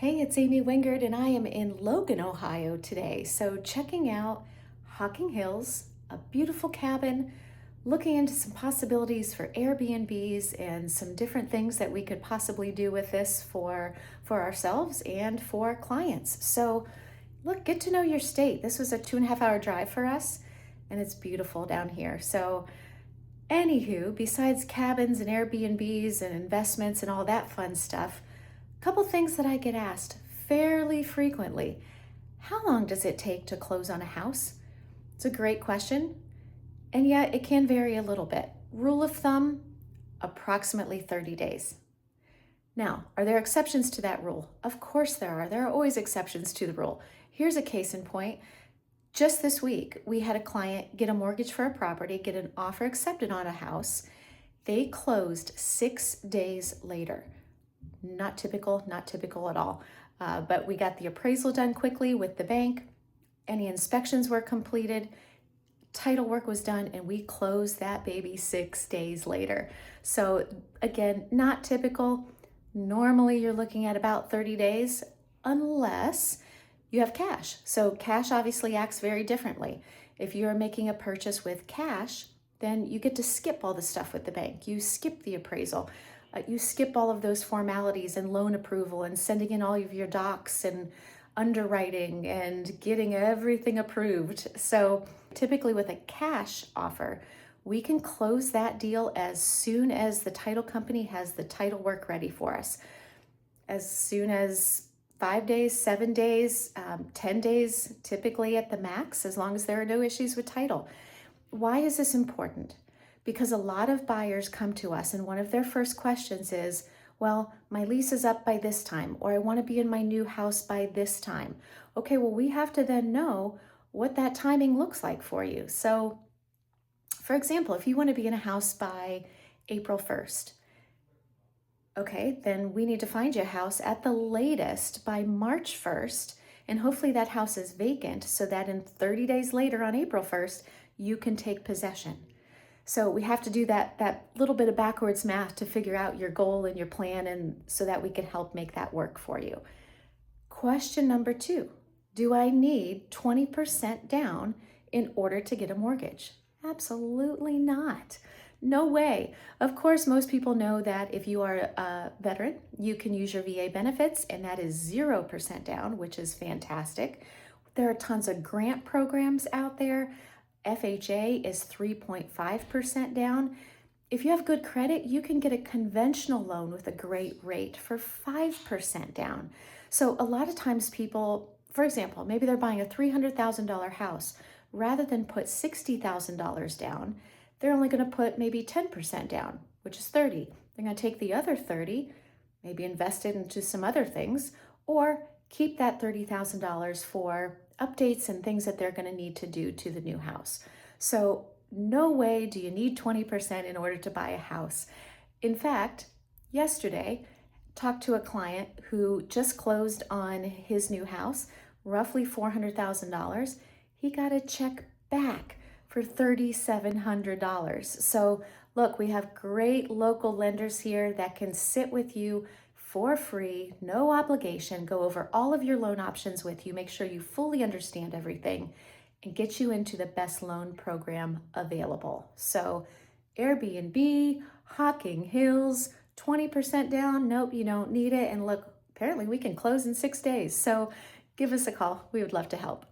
Hey, it's Amy Wengerd, and I am in Logan, Ohio today. So, checking out Hocking Hills, a beautiful cabin, looking into some possibilities for Airbnbs and some different things that we could possibly do with this for ourselves and for clients. So, look, get to know your state. This was a 2.5 hour drive for us, and it's beautiful down here. So, anywho, besides cabins and Airbnbs and investments and all that fun stuff, couple things that I get asked fairly frequently. How long does it take to close on a house? It's a great question, and yet it can vary a little bit. Rule of thumb, approximately 30 days. Now, are there exceptions to that rule? Of course there are. There are always exceptions to the rule. Here's a case in point. Just this week, we had a client get a mortgage for a property, get an offer accepted on a house. They closed 6 days later. Not typical, not typical at all. But we got the appraisal done quickly with the bank. Any inspections were completed. Title work was done, and we closed that baby 6 days later. So again, not typical. Normally you're looking at about 30 days unless you have cash. So cash obviously acts very differently. If you're making a purchase with cash, then you get to skip all the stuff with the bank. You skip the appraisal. You skip all of those formalities and loan approval and sending in all of your docs and underwriting and getting everything approved. So typically with a cash offer, we can close that deal as soon as the title company has the title work ready for us. As soon as 5 days, 7 days, 10 days, typically at the max, as long as there are no issues with title. Why is this important? Because a lot of buyers come to us and one of their first questions is, well, my lease is up by this time, or I want to be in my new house by this time. Okay, well, we have to then know what that timing looks like for you. So, for example, if you want to be in a house by April 1st, okay, then we need to find you a house at the latest by March 1st, and hopefully that house is vacant so that in 30 days later on April 1st, you can take possession. So we have to do that little bit of backwards math to figure out your goal and your plan, and so that we can help make that work for you. Question number 2, do I need 20% down in order to get a mortgage? Absolutely not. No way. Of course, most people know that if you are a veteran, you can use your VA benefits, and that is 0% down, which is fantastic. There are tons of grant programs out there. FHA is 3.5% down. If you have good credit, you can get a conventional loan with a great rate for 5% down. So a lot of times people, for example, maybe they're buying a $300,000 house. Rather than put $60,000 down, they're only going to put maybe 10% down, which is 30. They're going to take the other 30, maybe invest it into some other things, or keep that $30,000 for updates and things that they're going to need to do to the new house. So no way do you need 20% in order to buy a house. In fact, yesterday, talked to a client who just closed on his new house, roughly $400,000. He got a check back for $3,700. So look, we have great local lenders here that can sit with you for free, no obligation, go over all of your loan options with you, make sure you fully understand everything, and get you into the best loan program available. So Airbnb, Hocking Hills, 20% down, nope, you don't need it. And look, apparently we can close in 6 days. So give us a call. We would love to help.